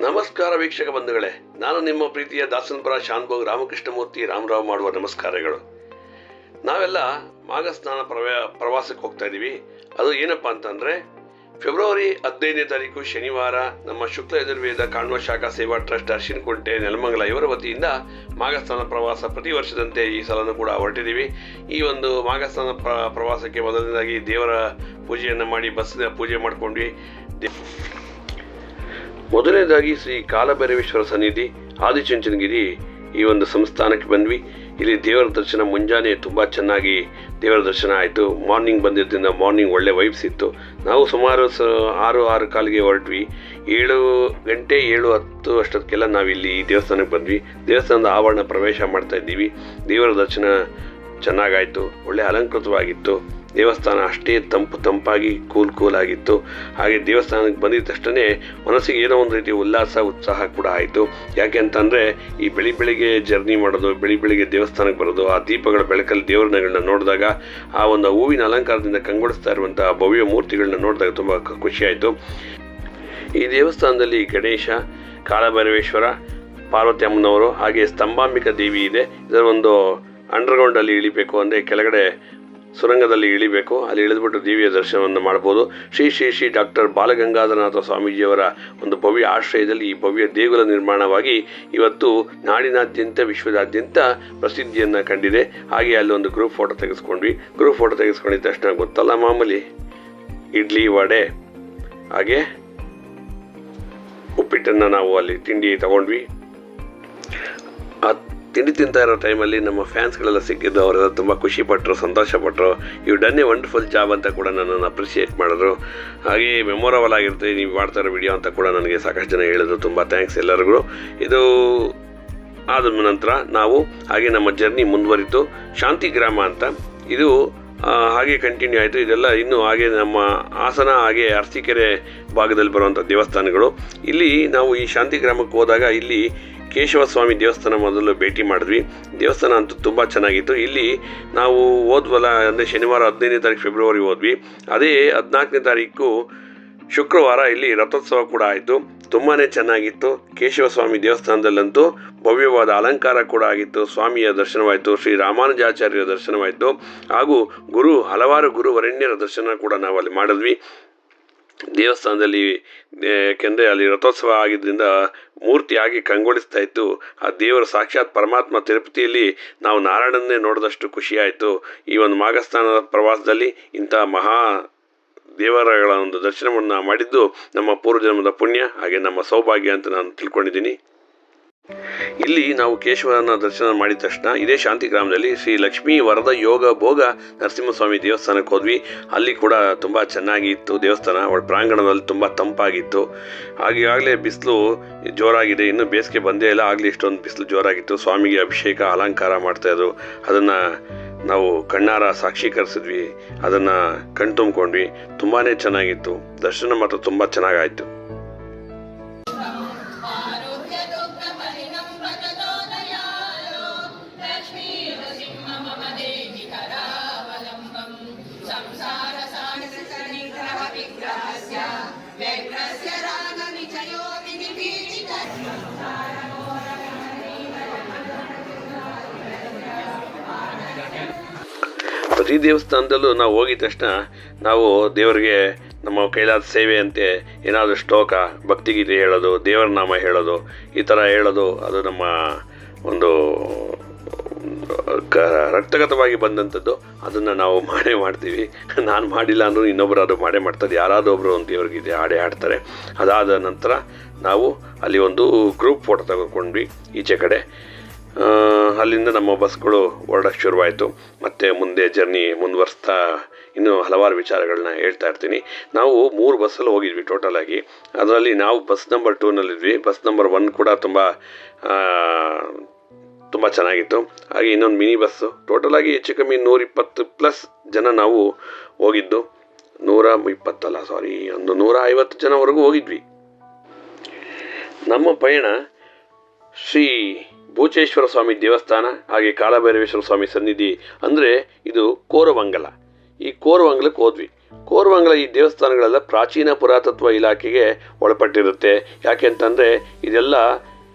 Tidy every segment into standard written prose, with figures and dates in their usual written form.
ನಮಸ್ಕಾರ ವೀಕ್ಷಕ ಬಂಧುಗಳೇ, ನಾನು ನಿಮ್ಮ ಪ್ರೀತಿಯ ದಾಸನಪುರ ಶಾಂತಭೋಗ್ ರಾಮಕೃಷ್ಣಮೂರ್ತಿ ರಾಮರಾವ್ ಮಾಡುವ ನಮಸ್ಕಾರಗಳು. ನಾವೆಲ್ಲ ಮಾಘಸ್ನಾನ ಪ್ರವಾಸಕ್ಕೆ ಹೋಗ್ತಾ ಇದ್ದೀವಿ. ಅದು ಏನಪ್ಪ ಅಂತಂದರೆ ಫೆಬ್ರವರಿ 15ನೇ ತಾರೀಕು ಶನಿವಾರ ನಮ್ಮ ಶುಕ್ಲ ಯಜುರ್ವೇದ ಕಾಣ್ವ ಶಾಖಾ ಸೇವಾ ಟ್ರಸ್ಟ್ ಅರ್ಶಿನಕುಂಟೆ ನೆಲಮಂಗಲ ಇವರ ವತಿಯಿಂದ ಮಾಘಸ್ನಾನ ಪ್ರವಾಸ ಪ್ರತಿ ವರ್ಷದಂತೆ ಈ ಸಲನೂ ಕೂಡ ಹೊರಟಿದ್ದೀವಿ. ಈ ಒಂದು ಮಾಘಸ್ನಾನ ಪ್ರವಾಸಕ್ಕೆ ಮೊದಲನೇದಾಗಿ ದೇವರ ಪೂಜೆಯನ್ನು ಮಾಡಿ ಬಸ್ಸಿನ ಪೂಜೆ ಮಾಡ್ಕೊಂಡ್ವಿ. ಮೊದಲನೇದಾಗಿ ಶ್ರೀ ಕಾಲಭೈರವೇಶ್ವರ ಸನ್ನಿಧಿ ಆದಿಚುಂಚನಗಿರಿ ಈ ಒಂದು ಸಂಸ್ಥಾನಕ್ಕೆ ಬಂದ್ವಿ. ಇಲ್ಲಿ ದೇವರ ದರ್ಶನ ಮುಂಜಾನೆ ತುಂಬ ಚೆನ್ನಾಗಿ ದೇವರ ದರ್ಶನ ಆಯಿತು. ಮಾರ್ನಿಂಗ್ ಬಂದಿದ್ದರಿಂದ ಮಾರ್ನಿಂಗ್ ಒಳ್ಳೆ ವೈಬ್ಸ್ ಇತ್ತು. ನಾವು ಸುಮಾರು 6:15 ಹೊರಟ್ವಿ. 7 ಗಂಟೆ 7:10 ಅಷ್ಟೊತ್ತಿಗೆಲ್ಲ ನಾವಿಲ್ಲಿ ಈ ದೇವಸ್ಥಾನಕ್ಕೆ ಬಂದ್ವಿ. ದೇವಸ್ಥಾನದ ಆವರಣ ಪ್ರವೇಶ ಮಾಡ್ತಾ ಇದ್ದೀವಿ. ದೇವರ ದರ್ಶನ ಚೆನ್ನಾಗಾಯಿತು, ಒಳ್ಳೆ ಅಲಂಕೃತವಾಗಿತ್ತು. ದೇವಸ್ಥಾನ ಅಷ್ಟೇ ತಂಪಾಗಿ ಕೂಲ್ ಆಗಿತ್ತು. ಹಾಗೆ ದೇವಸ್ಥಾನಕ್ಕೆ ಬಂದಿದ ತಕ್ಷಣ ಮನಸ್ಸಿಗೆ ಏನೋ ಒಂದು ರೀತಿ ಉತ್ಸಾಹ ಕೂಡ ಆಯಿತು. ಯಾಕೆ ಅಂತಂದರೆ ಈ ಬೆಳಿಗ್ಗೆ ಜರ್ನಿ ಮಾಡೋದು, ಬೆಳಿಗ್ಗೆ ದೇವಸ್ಥಾನಕ್ಕೆ ಬರೋದು, ಆ ದೀಪಗಳ ಬೆಳಕಲ್ಲಿ ದೇವರಗಳನ್ನ ನೋಡಿದಾಗ, ಆ ಒಂದು ಹೂವಿನ ಅಲಂಕಾರದಿಂದ ಕಂಗೊಳಿಸ್ತಾ ಇರುವಂಥ ಭವ್ಯ ಮೂರ್ತಿಗಳನ್ನ ನೋಡಿದಾಗ ತುಂಬ ಖುಷಿಯಾಯಿತು. ಈ ದೇವಸ್ಥಾನದಲ್ಲಿ ಗಣೇಶ, ಕಾಲಭೈರವೇಶ್ವರ, ಪಾರ್ವತಿ ಅಮ್ಮನವರು ಹಾಗೆ ಸ್ತಂಭಾಂಬಿಕಾ ದೇವಿ ಇದೆ. ಇದರ ಒಂದು ಅಂಡರ್ಗ್ರೌಂಡಲ್ಲಿ ಇಳಿಬೇಕು, ಅಂದರೆ ಕೆಳಗಡೆ ಸುರಂಗದಲ್ಲಿ ಇಳಿಬೇಕು. ಅಲ್ಲಿ ಇಳಿದ್ಬಿಟ್ಟು ದೇವಿಯ ದರ್ಶನವನ್ನು ಮಾಡ್ಬೋದು. ಶ್ರೀ ಡಾಕ್ಟರ್ ಬಾಲಗಂಗಾಧರನಾಥ ಸ್ವಾಮೀಜಿಯವರ ಒಂದು ಭವ್ಯ ಆಶ್ರಯದಲ್ಲಿ ಈ ಭವ್ಯ ದೇಗುಲ ನಿರ್ಮಾಣವಾಗಿ ಇವತ್ತು ನಾಡಿನಾದ್ಯಂತ ವಿಶ್ವದಾದ್ಯಂತ ಪ್ರಸಿದ್ಧಿಯನ್ನು ಕಂಡಿದೆ. ಹಾಗೆ ಅಲ್ಲಿ ಒಂದು ಗ್ರೂಪ್ ಫೋಟೋ ತೆಗೆಸ್ಕೊಂಡ್ವಿ. ಗ್ರೂಪ್ ಫೋಟೋ ತೆಗೆಸ್ಕೊಂಡಿದ್ದ ತಕ್ಷಣ ಗೊತ್ತಲ್ಲ ಮಾಮೂಲಿ ಇಡ್ಲಿ ವಡೆ ಹಾಗೆ ಉಪ್ಪಿಟ್ಟನ್ನು ನಾವು ಅಲ್ಲಿ ತಿಂಡಿ ತಗೊಂಡ್ವಿ. ಆ ತಿಂಡಿ ತಿಂತಾ ಇರೋ ಟೈಮಲ್ಲಿ ನಮ್ಮ ಫ್ಯಾನ್ಸ್ಗಳೆಲ್ಲ ಸಿಕ್ಕಿದ್ದು. ಅವರೆಲ್ಲ ತುಂಬ ಖುಷಿಪಟ್ಟರು, ಸಂತೋಷಪಟ್ಟರು. You done a wonderful job ಅಂತ ಕೂಡ ನನ್ನನ್ನು ಅಪ್ರಿಷಿಯೇಟ್ ಮಾಡಿದ್ರು. ಹಾಗೆ ಮೆಮೊರಬಲ್ ಆಗಿರುತ್ತೆ ನೀವು ಮಾಡ್ತಾ ಇರೋ ವಿಡಿಯೋ ಅಂತ ಕೂಡ ನನಗೆ ಸಾಕಷ್ಟು ಜನ ಹೇಳಿದ್ರು. ತುಂಬ ಥ್ಯಾಂಕ್ಸ್ ಎಲ್ಲರಿಗೂ. ಇದು ಆದ ನಂತರ ನಾವು ಹಾಗೆ ನಮ್ಮ ಜರ್ನಿ ಮುಂದುವರಿತು. ಶಾಂತಿ ಗ್ರಾಮ ಅಂತ ಇದು ಹಾಗೆ ಕಂಟಿನ್ಯೂ ಆಯಿತು. ಇದೆಲ್ಲ ಇನ್ನು ಹಾಗೆ ನಮ್ಮ ಹಾಸನ ಹಾಗೆ ಅರಸೀಕೆರೆ ಭಾಗದಲ್ಲಿ ಬರುವಂಥ ದೇವಸ್ಥಾನಗಳು. ಇಲ್ಲಿ ನಾವು ಈ ಶಾಂತಿ ಗ್ರಾಮಕ್ಕೆ ಹೋದಾಗ ಇಲ್ಲಿ ಕೇಶವ ಸ್ವಾಮಿ ದೇವಸ್ಥಾನ ಮೊದಲು ಭೇಟಿ ಮಾಡಿದ್ವಿ. ದೇವಸ್ಥಾನ ಅಂತೂ ತುಂಬ ಚೆನ್ನಾಗಿತ್ತು. ಇಲ್ಲಿ ನಾವು ಹೋದ್ವಲ್ಲ, ಅಂದರೆ ಶನಿವಾರ 15ನೇ ತಾರೀಕು ಫೆಬ್ರವರಿ ಹೋದ್ವಿ. ಅದೇ 14ನೇ ತಾರೀಕು ಶುಕ್ರವಾರ ಇಲ್ಲಿ ರಥೋತ್ಸವ ಕೂಡ ಆಯಿತು. ತುಂಬಾ ಚೆನ್ನಾಗಿತ್ತು. ಕೇಶವ ಸ್ವಾಮಿ ದೇವಸ್ಥಾನದಲ್ಲಂತೂ ಭವ್ಯವಾದ ಅಲಂಕಾರ ಕೂಡ ಆಗಿತ್ತು. ಸ್ವಾಮಿಯ ದರ್ಶನವಾಯಿತು, ಶ್ರೀ ರಾಮಾನುಜಾಚಾರ್ಯರ ದರ್ಶನವಾಯಿತು, ಹಾಗೂ ಹಲವಾರು ಗುರುವರೆಣ್ಯರ ದರ್ಶನ ಕೂಡ ನಾವು ಅಲ್ಲಿ ಮಾಡಿದ್ವಿ ದೇವಸ್ಥಾನದಲ್ಲಿ. ಯಾಕೆಂದರೆ ಅಲ್ಲಿ ರಥೋತ್ಸವ ಆಗಿದ್ದರಿಂದ ಮೂರ್ತಿಯಾಗಿ ಕಂಗೊಳಿಸ್ತಾ ಇತ್ತು. ಆ ದೇವರ ಸಾಕ್ಷಾತ್ ಪರಮಾತ್ಮ ತಿರುಪತಿಯಲ್ಲಿ ನಾವು ನಾರಾಯಣನ್ನೇ ನೋಡಿದಷ್ಟು ಖುಷಿಯಾಯಿತು. ಈ ಒಂದು ಮಾಘಸ್ನಾನದ ಪ್ರವಾಸದಲ್ಲಿ ಇಂಥ ಮಹಾ ದೇವರಗಳ ಒಂದು ದರ್ಶನವನ್ನು ಮಾಡಿದ್ದು ನಮ್ಮ ಪೂರ್ವಜನ್ಮದ ಪುಣ್ಯ, ಹಾಗೆ ನಮ್ಮ ಸೌಭಾಗ್ಯ ಅಂತ ನಾನು ತಿಳ್ಕೊಂಡಿದ್ದೀನಿ. ಇಲ್ಲಿ ನಾವು ಕೇಶವನ ದರ್ಶನ ಮಾಡಿದ ತಕ್ಷಣ ಇದೇ ಶಾಂತಿ ಗ್ರಾಮದಲ್ಲಿ ಶ್ರೀ ಲಕ್ಷ್ಮೀ ವರದ ಯೋಗ ಭೋಗ ನರಸಿಂಹಸ್ವಾಮಿ ದೇವಸ್ಥಾನಕ್ಕೆ ಹೋದ್ವಿ. ಅಲ್ಲಿ ಕೂಡ ತುಂಬ ಚೆನ್ನಾಗಿ ಇತ್ತು ದೇವಸ್ಥಾನ. ಅವಳ ಪ್ರಾಂಗಣದಲ್ಲಿ ತುಂಬ ತಂಪಾಗಿತ್ತು. ಆಗಲೇ ಬಿಸಿಲು ಜೋರಾಗಿದೆ, ಇನ್ನು ಬೇಸಿಗೆ ಬಂದೇ ಇಲ್ಲ, ಆಗಲಿ ಇಷ್ಟೊಂದು ಬಿಸಿಲು ಜೋರಾಗಿತ್ತು. ಸ್ವಾಮಿಗೆ ಅಭಿಷೇಕ ಅಲಂಕಾರ ಮಾಡ್ತಾಯಿದ್ರು. ಅದನ್ನು ನಾವು ಕಣ್ಣಾರ ಸಾಕ್ಷೀಕರಿಸಿದ್ವಿ, ಅದನ್ನು ಕಣ್ತುಂಬ್ಕೊಂಡ್ವಿ. ತುಂಬಾ ಚೆನ್ನಾಗಿತ್ತು. ದರ್ಶನ ಮಾತ್ರ ತುಂಬ ಚೆನ್ನಾಗಾಯಿತು. ಪ್ರತಿ ದೇವಸ್ಥಾನದಲ್ಲೂ ನಾವು ಹೋಗಿದ ತಕ್ಷಣ ನಾವು ದೇವರಿಗೆ ನಮ್ಮ ಕೈಲಾದ ಸೇವೆ ಅಂತೆ ಏನಾದರೂ ಶ್ಲೋಕ, ಭಕ್ತಿಗೀತೆ ಹೇಳೋದು, ದೇವರ ನಾಮ ಹೇಳೋದು, ಈ ಥರ ಹೇಳೋದು ಅದು ನಮ್ಮ ಒಂದು ರಕ್ತಗತವಾಗಿ ಬಂದಂಥದ್ದು. ಅದನ್ನು ನಾವು ಮಾಡ್ತೀವಿ. ನಾನು ಮಾಡಿಲ್ಲ ಅಂದರೂ ಇನ್ನೊಬ್ಬರು ಅದು ಮಾಡ್ತಾರೆ. ಯಾರಾದರೂ ಒಬ್ಬರು ಒಂದು ದೇವ್ರಿಗೆ ಹಾಡ್ತಾರೆ. ಅದಾದ ನಂತರ ನಾವು ಅಲ್ಲಿ ಒಂದು ಗ್ರೂಪ್ ಫೋಟೋ ತೆಗೆದುಕೊಂಡ್ವಿ ಈಚೆ ಕಡೆ. ಅಲ್ಲಿಂದ ನಮ್ಮ ಬಸ್ಗಳು ಹೊರಡೋಕ್ಕೆ ಶುರುವಾಯಿತು. ಮತ್ತು ಮುಂದೆ ಜರ್ನಿ ಮುಂದುವರಿಸ್ತಾ ಇನ್ನೂ ಹಲವಾರು ವಿಚಾರಗಳನ್ನ ಹೇಳ್ತಾ ಇರ್ತೀನಿ. ನಾವು 3 ಬಸ್ಸಲ್ಲಿ ಹೋಗಿದ್ವಿ ಟೋಟಲಾಗಿ. ಅದರಲ್ಲಿ ನಾವು ಬಸ್ ನಂಬರ್ 2ನಲ್ಲಿದ್ವಿ. ಬಸ್ ನಂಬರ್ 1 ಕೂಡ ತುಂಬ ಚೆನ್ನಾಗಿತ್ತು. ಹಾಗೆ ಇನ್ನೊಂದು ಮಿನಿ ಬಸ್ಸು. ಟೋಟಲಾಗಿ ಹೆಚ್ಚು ಕಮ್ಮಿ 120+ ಜನ ನಾವು ಹೋಗಿದ್ದು. 150 ಜನವರೆಗೂ ಹೋಗಿದ್ವಿ. ನಮ್ಮ ಪಯಣ ಶ್ರೀ ಭೂಚೇಶ್ವರ ಸ್ವಾಮಿ ದೇವಸ್ಥಾನ ಹಾಗೆ ಕಾಲಭೈರವೇಶ್ವರ ಸ್ವಾಮಿ ಸನ್ನಿಧಿ, ಅಂದರೆ ಇದು ಕೋರವಂಗಲ. ಈ ಕೋರವಂಗಲಕ್ಕೆ ಹೋದ್ವಿ. ಕೋರಮಂಗಲ ಈ ದೇವಸ್ಥಾನಗಳೆಲ್ಲ ಪ್ರಾಚೀನ ಪುರಾತತ್ವ ಇಲಾಖೆಗೆ ಒಳಪಟ್ಟಿರುತ್ತೆ. ಯಾಕೆಂತಂದರೆ ಇದೆಲ್ಲ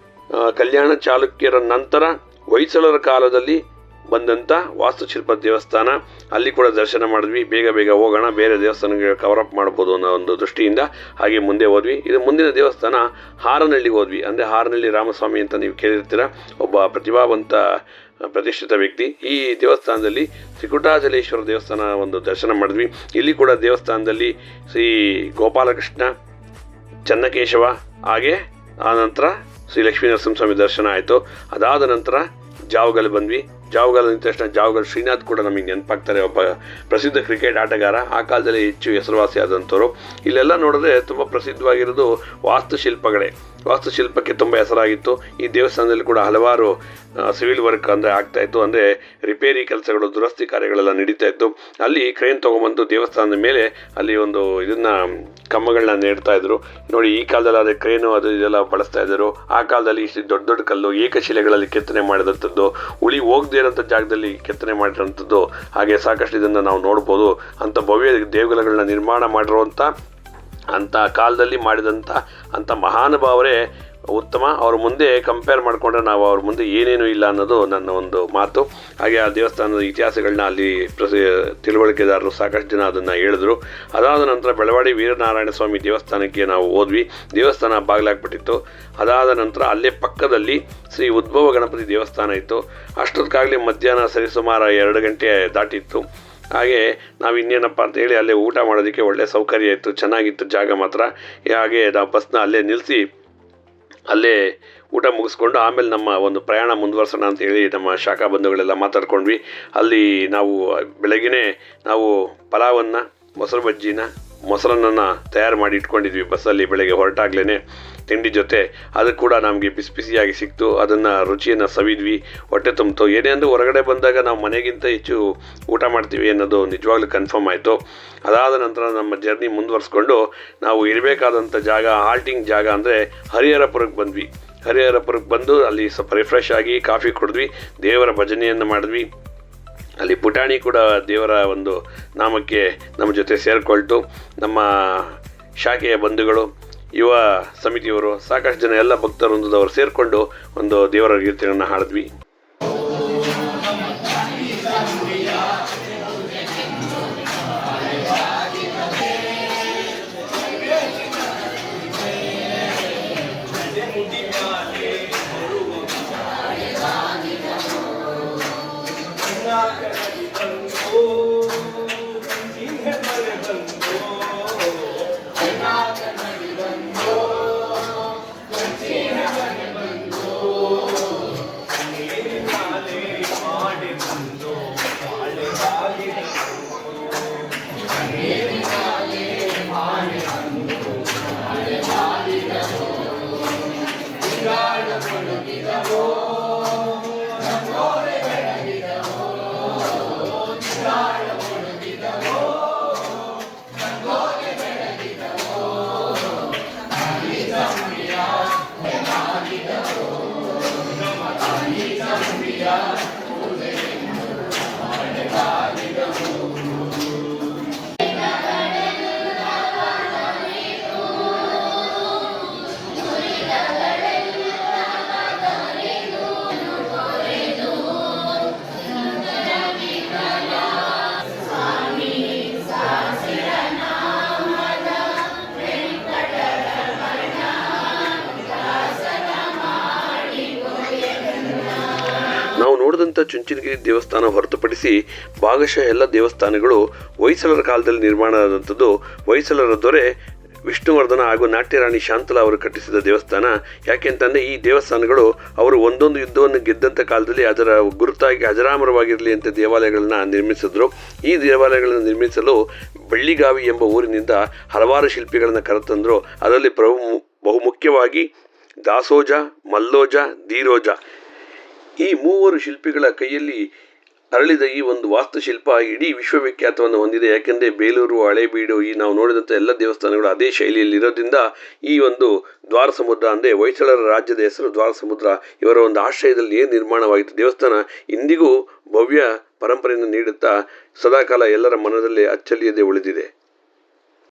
ಕಲ್ಯಾಣ ಚಾಲುಕ್ಯರ ನಂತರ ಹೊಯ್ಸಳರ ಕಾಲದಲ್ಲಿ ಬಂದಂಥ ವಾಸ್ತುಶಿಲ್ಪ ದೇವಸ್ಥಾನ. ಅಲ್ಲಿ ಕೂಡ ದರ್ಶನ ಮಾಡಿದ್ವಿ. ಬೇಗ ಹೋಗೋಣ, ಬೇರೆ ದೇವಸ್ಥಾನಗಳಿಗೆ ಕವರಪ್ ಮಾಡ್ಬೋದು ಅನ್ನೋ ಒಂದು ದೃಷ್ಟಿಯಿಂದ ಹಾಗೆ ಮುಂದೆ ಹೋದ್ವಿ. ಇದು ಮುಂದಿನ ದೇವಸ್ಥಾನ ಹಾರನಹಳ್ಳಿಗೆ ಹೋದ್ವಿ. ಅಂದರೆ ಹಾರನಹಳ್ಳಿ ರಾಮಸ್ವಾಮಿ ಅಂತ ನೀವು ಕೇಳಿರ್ತೀರ, ಒಬ್ಬ ಪ್ರತಿಭಾವಂತ ಪ್ರತಿಷ್ಠಿತ ವ್ಯಕ್ತಿ. ಈ ದೇವಸ್ಥಾನದಲ್ಲಿ ತ್ರಿಕುಟಾಚಲೇಶ್ವರ ದೇವಸ್ಥಾನ ಒಂದು ದರ್ಶನ ಮಾಡಿದ್ವಿ. ಇಲ್ಲಿ ಕೂಡ ದೇವಸ್ಥಾನದಲ್ಲಿ ಶ್ರೀ ಗೋಪಾಲಕೃಷ್ಣ, ಚನ್ನಕೇಶವ, ಹಾಗೆ ಆನಂತರ ಶ್ರೀ ಲಕ್ಷ್ಮೀ ನರಸಿಂಹಸ್ವಾಮಿ ದರ್ಶನ ಆಯಿತು. ಅದಾದ ನಂತರ ಜಾವಗಲ್ ಬಂದ್ವಿ. ಜಾವಗಲ್ ಅಂದ ತಕ್ಷಣ ಜಾವಗಲ್ ಶ್ರೀನಾಥ್ ಕೂಡ ನಮಗೆ ನೆನಪಾಗ್ತಾರೆ, ಒಬ್ಬ ಪ್ರಸಿದ್ಧ ಕ್ರಿಕೆಟ್ ಆಟಗಾರ, ಆ ಕಾಲದಲ್ಲಿ ಹೆಚ್ಚು ಹೆಸರುವಾಸಿ ಆದಂಥವ್ರು. ಇಲ್ಲೆಲ್ಲ ನೋಡಿದ್ರೆ ತುಂಬ ಪ್ರಸಿದ್ಧವಾಗಿರೋದು ವಾಸ್ತುಶಿಲ್ಪಕ್ಕೆ ತುಂಬ ಹೆಸರಾಗಿತ್ತು. ಈ ದೇವಸ್ಥಾನದಲ್ಲಿ ಕೂಡ ಹಲವಾರು ಸಿವಿಲ್ ವರ್ಕ್ ಅಂದರೆ ಆಗ್ತಾಯಿತ್ತು. ಅಂದರೆ ರಿಪೇರಿ ಕೆಲಸಗಳು, ದುರಸ್ತಿ ಕಾರ್ಯಗಳೆಲ್ಲ ನಡೀತಾ ಇತ್ತು. ಅಲ್ಲಿ ಕ್ರೇನ್ ತೊಗೊಂಬಂದು ದೇವಸ್ಥಾನದ ಮೇಲೆ ಅಲ್ಲಿ ಒಂದು ಇದನ್ನು ಕಂಬಗಳನ್ನ ನೆಡ್ತಾ ಇದ್ರು. ನೋಡಿ, ಈ ಕಾಲದಲ್ಲಿ ಅದೇ ಕ್ರೇನು ಅದು ಇದೆಲ್ಲ ಬಳಸ್ತಾ ಇದ್ದರು. ಆ ಕಾಲದಲ್ಲಿ ಇಷ್ಟು ದೊಡ್ಡ ಕಲ್ಲು ಏಕಶಿಲೆಗಳಲ್ಲಿ ಕೆತ್ತನೆ ಮಾಡಿದಂಥದ್ದು, ಉಳಿ ಹೋಗದೇ ಇರೋಂಥ ಜಾಗದಲ್ಲಿ ಕೆತ್ತನೆ ಮಾಡಿರೋಂಥದ್ದು, ಹಾಗೆ ಸಾಕಷ್ಟು ಇದನ್ನು ನಾವು ನೋಡ್ಬೋದು. ಅಂಥ ಭವ್ಯ ದೇಗುಲಗಳನ್ನ ನಿರ್ಮಾಣ ಮಾಡಿರುವಂಥ ಅಂಥ ಕಾಲದಲ್ಲಿ ಮಾಡಿದಂಥ ಅಂಥ ಮಹಾನುಭಾವರೇ ಉತ್ತಮ. ಅವ್ರ ಮುಂದೆ ಕಂಪೇರ್ ಮಾಡಿಕೊಂಡ್ರೆ ನಾವು ಅವ್ರ ಮುಂದೆ ಏನೇನೂ ಇಲ್ಲ ಅನ್ನೋದು ನನ್ನ ಒಂದು ಮಾತು. ಹಾಗೆ ಆ ದೇವಸ್ಥಾನದ ಇತಿಹಾಸಗಳನ್ನ ಅಲ್ಲಿ ತಿಳುವಳಿಕೆದಾರರು ಸಾಕಷ್ಟು ಜನ ಅದನ್ನು ಹೇಳಿದ್ರು. ಅದಾದ ನಂತರ ಬೆಳವಾಡಿ ವೀರನಾರಾಯಣ ಸ್ವಾಮಿ ದೇವಸ್ಥಾನಕ್ಕೆ ನಾವು ಹೋದ್ವಿ. ದೇವಸ್ಥಾನ ಬಾಗಿಲಾಗ್ಬಿಟ್ಟಿತ್ತು. ಅದಾದ ನಂತರ ಅಲ್ಲೇ ಪಕ್ಕದಲ್ಲಿ ಶ್ರೀ ಉದ್ಭವ ಗಣಪತಿ ದೇವಸ್ಥಾನ ಇತ್ತು. ಅಷ್ಟೊತ್ತಿಗಾಗಲೇ ಮಧ್ಯಾಹ್ನ ಸರಿಸುಮಾರು 2 ಗಂಟೆ ದಾಟಿತ್ತು. ಹಾಗೆ ನಾವು ಇನ್ನೇನಪ್ಪ ಅಂತೇಳಿ ಅಲ್ಲೇ ಊಟ ಮಾಡೋದಕ್ಕೆ ಒಳ್ಳೆ ಸೌಕರ್ಯ ಇತ್ತು, ಚೆನ್ನಾಗಿತ್ತು ಜಾಗ ಮಾತ್ರ. ಹಾಗೆ ನಾವು ಬಸ್ನ ಅಲ್ಲೇ ನಿಲ್ಲಿಸಿ ಅಲ್ಲೇ ಊಟ ಮುಗಿಸ್ಕೊಂಡು ಆಮೇಲೆ ನಮ್ಮ ಒಂದು ಪ್ರಯಾಣ ಮುಂದುವರ್ಸೋಣ ಅಂತೇಳಿ ನಮ್ಮ ಶಾಖಾ ಬಂಧುಗಳೆಲ್ಲ ಮಾತಾಡ್ಕೊಂಡ್ವಿ. ಅಲ್ಲಿ ನಾವು ಬೆಳಗ್ಗೆನೇ ನಾವು ಪಲಾವನ್ನು, ಮೊಸರು ಬಜ್ಜಿನ, ಮೊಸರನ್ನು ತಯಾರು ಮಾಡಿ ಇಟ್ಕೊಂಡಿದ್ವಿ ಬಸ್ಸಲ್ಲಿ. ಬೆಳಗ್ಗೆ ಹೊರಟಾಗ್ಲೇ ತಿಂಡಿ ಜೊತೆ ಅದು ಕೂಡ ನಮಗೆ ಬಿಸಿಯಾಗಿ ಸಿಕ್ತು. ಅದನ್ನು ರುಚಿಯನ್ನು ಸವಿದ್ವಿ, ಹೊಟ್ಟೆ ತುಂಬಿತು. ಏನೇ ಅಂದರೂ ಹೊರಗಡೆ ಬಂದಾಗ ನಾವು ಮನೆಗಿಂತ ಹೆಚ್ಚು ಊಟ ಮಾಡ್ತೀವಿ ಅನ್ನೋದು ನಿಜವಾಗ್ಲೂ ಕನ್ಫರ್ಮ್ ಆಯಿತು. ಅದಾದ ನಂತರ ನಮ್ಮ ಜರ್ನಿ ಮುಂದುವರಿಸ್ಕೊಂಡು ನಾವು ಇರಬೇಕಾದಂಥ ಜಾಗ, ಹಾಲ್ಟಿಂಗ್ ಜಾಗ ಅಂದರೆ ಹರಿಹರಪುರಕ್ಕೆ ಬಂದ್ವಿ. ಹರಿಹರಪುರಕ್ಕೆ ಬಂದು ಅಲ್ಲಿ ಸ್ವಲ್ಪ ರಿಫ್ರೆಶ್ ಆಗಿ ಕಾಫಿ ಕುಡಿದ್ವಿ, ದೇವರ ಭಜನೆಯನ್ನು ಮಾಡಿದ್ವಿ. ಅಲ್ಲಿ ಪುಟಾಣಿ ಕೂಡ ದೇವರ ಒಂದು ನಾಮಕ್ಕೆ ನಮ್ಮ ಜೊತೆ ಸೇರಿಕೊಳ್ತು. ನಮ್ಮ ಶಾಖೆಯ ಬಂಧುಗಳು, ಯುವ ಸಮಿತಿಯವರು, ಸಾಕಷ್ಟು ಜನ ಎಲ್ಲ ಭಕ್ತವೃಂದದವರು ಸೇರಿಕೊಂಡು ಒಂದು ದೇವರ ಕೀರ್ತನೆಯನ್ನು ಹಾಡಿದ್ವಿ. ನಾವು ನೋಡಿದಂಥ ಚುಂಚನಗಿರಿ ದೇವಸ್ಥಾನ ಹೊರತುಪಡಿಸಿ ಭಾಗಶಃ ಎಲ್ಲ ದೇವಸ್ಥಾನಗಳು ಹೊಯ್ಸಳರ ಕಾಲದಲ್ಲಿ ನಿರ್ಮಾಣ ಆದಂಥದ್ದು. ಹೊಯ್ಸಳರ ದೊರೆ ವಿಷ್ಣುವರ್ಧನ ಹಾಗೂ ನಾಟ್ಯರಾಣಿ ಶಾಂತಲಾ ಅವರು ಕಟ್ಟಿಸಿದ ದೇವಸ್ಥಾನ. ಯಾಕೆಂತಂದರೆ ಈ ದೇವಸ್ಥಾನಗಳು ಅವರು ಒಂದೊಂದು ಯುದ್ಧವನ್ನು ಗೆದ್ದಂಥ ಕಾಲದಲ್ಲಿ ಅದರ ಗುರುತಾಗಿ ಅಜರಾಮರವಾಗಿರಲಿ ಅಂತ ದೇವಾಲಯಗಳನ್ನ ನಿರ್ಮಿಸಿದ್ರು. ಈ ದೇವಾಲಯಗಳನ್ನು ನಿರ್ಮಿಸಲು ಬಳ್ಳಿಗಾವಿ ಎಂಬ ಊರಿನಿಂದ ಹಲವಾರು ಶಿಲ್ಪಿಗಳನ್ನು ಕರೆತಂದರು. ಅದರಲ್ಲಿ ಬಹುಮುಖ್ಯವಾಗಿ ದಾಸೋಜ, ಮಲ್ಲೋಜ, ಧೀರೋಜ ಈ 3 ಶಿಲ್ಪಿಗಳ ಕೈಯಲ್ಲಿ ಅರಳಿದ ಈ ಒಂದು ವಾಸ್ತುಶಿಲ್ಪ ಇಡೀ ವಿಶ್ವವಿಖ್ಯಾತವನ್ನು ಹೊಂದಿದೆ. ಯಾಕೆಂದರೆ ಬೇಲೂರು, ಹಳೇಬೀಡು, ಈ ನಾವು ನೋಡಿದಂಥ ಎಲ್ಲ ದೇವಸ್ಥಾನಗಳು ಅದೇ ಶೈಲಿಯಲ್ಲಿ ಇರೋದ್ರಿಂದ ಈ ಒಂದು ದ್ವಾರ ಸಮುದ್ರ ಅಂದರೆ ಹೊಯ್ಸಳರ ರಾಜ್ಯದ ಹೆಸರು ದ್ವಾರ ಸಮುದ್ರ. ಇವರ ಒಂದು ಆಶ್ರಯದಲ್ಲಿ ಏನು ನಿರ್ಮಾಣವಾಗಿತ್ತು ದೇವಸ್ಥಾನ ಇಂದಿಗೂ ಭವ್ಯ ಪರಂಪರೆಯನ್ನು ನೀಡುತ್ತಾ ಸದಾಕಾಲ ಎಲ್ಲರ ಮನದಲ್ಲಿ ಅಚ್ಚಳಿಯದೆ ಉಳಿದಿದೆ.